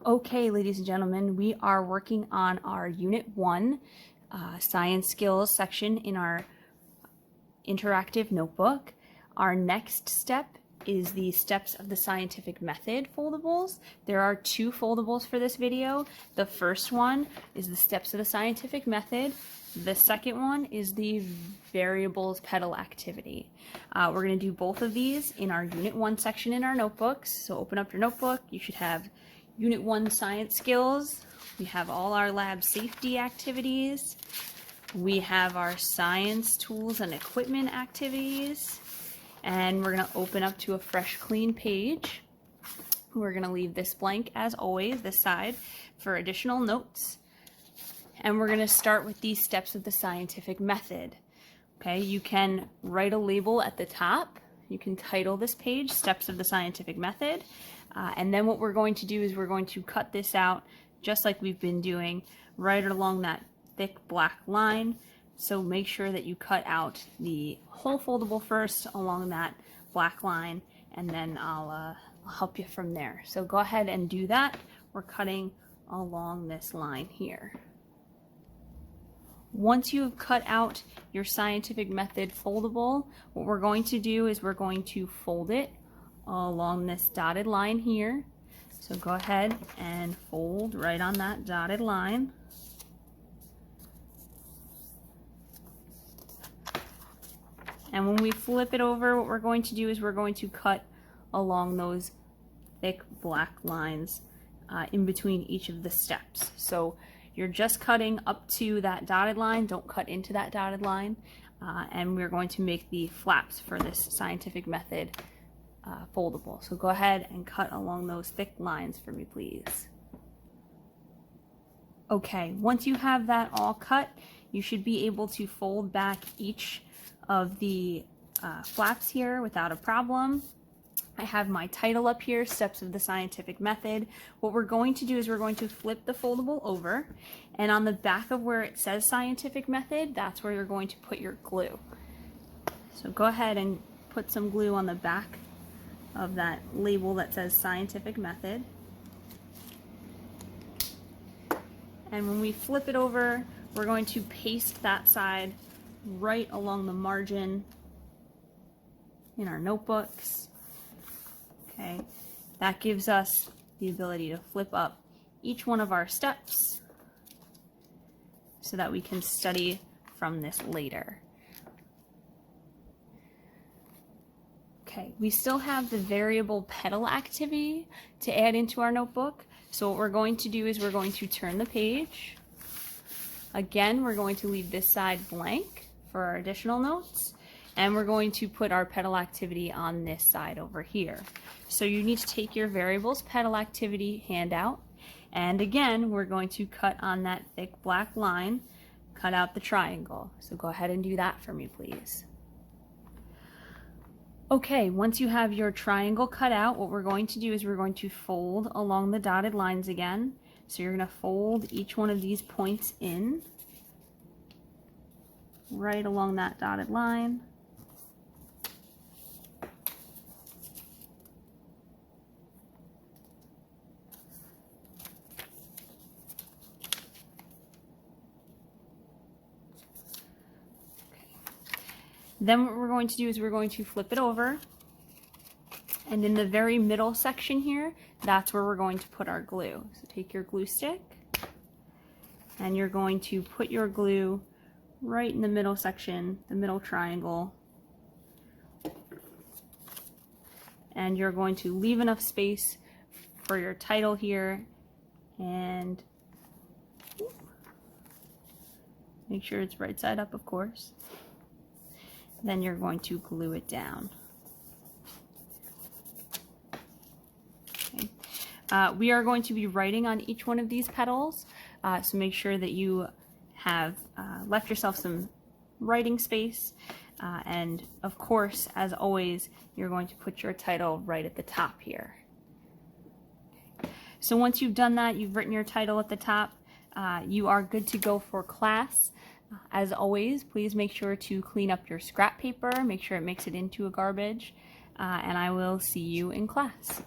Okay, ladies and gentlemen, we are working on our Unit 1 Science Skills section in our interactive notebook. Our next step is the Steps of the Scientific Method foldables. There are 2 foldables for this video. The first one is the Steps of the Scientific Method. The second one is the Variables Pedal Activity. We're going to do both of these in our Unit 1 section in our notebooks. So open up your notebook. You should have Unit 1 Science Skills. We have all our lab safety activities. We have our science tools and equipment activities. And we're going to open up to a fresh, clean page. We're going to leave this blank, as always, this side, for additional notes. And we're going to start with these steps of the scientific method. Okay, you can write a label at the top. You can title this page, Steps of the Scientific Method. And then what we're going to do is we're going to cut this out just like we've been doing, right along that thick black line. So make sure that you cut out the whole foldable first along that black line, and then I'll help you from there. So go ahead and do that. We're cutting along this line here. Once you have cut out your scientific method foldable, what we're going to do is we're going to fold it along this dotted line here. So go ahead and fold right on that dotted line. And when we flip it over, what we're going to do is we're going to cut along those thick black lines in between each of the steps. So you're just cutting up to that dotted line, don't cut into that dotted line. And we're going to make the flaps for this scientific method foldable. So go ahead and cut along those thick lines for me, please. Okay, once you have that all cut, you should be able to fold back each of the flaps here without a problem. I have my title up here, Steps of the Scientific Method. What we're going to do is we're going to flip the foldable over, and on the back of where it says Scientific Method, that's where you're going to put your glue. So go ahead and put some glue on the back of that label that says Scientific Method. And when we flip it over, we're going to paste that side right along the margin in our notebooks. Okay, that gives us the ability to flip up each one of our steps so that we can study from this later. Okay, we still have the variable pedal activity to add into our notebook. So what we're going to do is we're going to turn the page. Again, we're going to leave this side blank for our additional notes, and we're going to put our pedal activity on this side over here. So you need to take your variables pedal activity handout, and again, we're going to cut on that thick black line, cut out the triangle. So go ahead and do that for me, please. Okay, once you have your triangle cut out, what we're going to do is we're going to fold along the dotted lines again. So you're going to fold each one of these points in right along that dotted line. Then what we're going to do is we're going to flip it over, and in the very middle section here, that's where we're going to put our glue. So take your glue stick, and you're going to put your glue right in the middle section, the middle triangle, and you're going to leave enough space for your title here, and make sure it's right side up, of course. Then you're going to glue it down. Okay. We are going to be writing on each one of these petals, so make sure that you have left yourself some writing space, and of course, as always, you're going to put your title right at the top here. Okay. So once you've done that, you've written your title at the top, you are good to go for class. As always, please make sure to clean up your scrap paper, make sure it makes it into a garbage, and I will see you in class.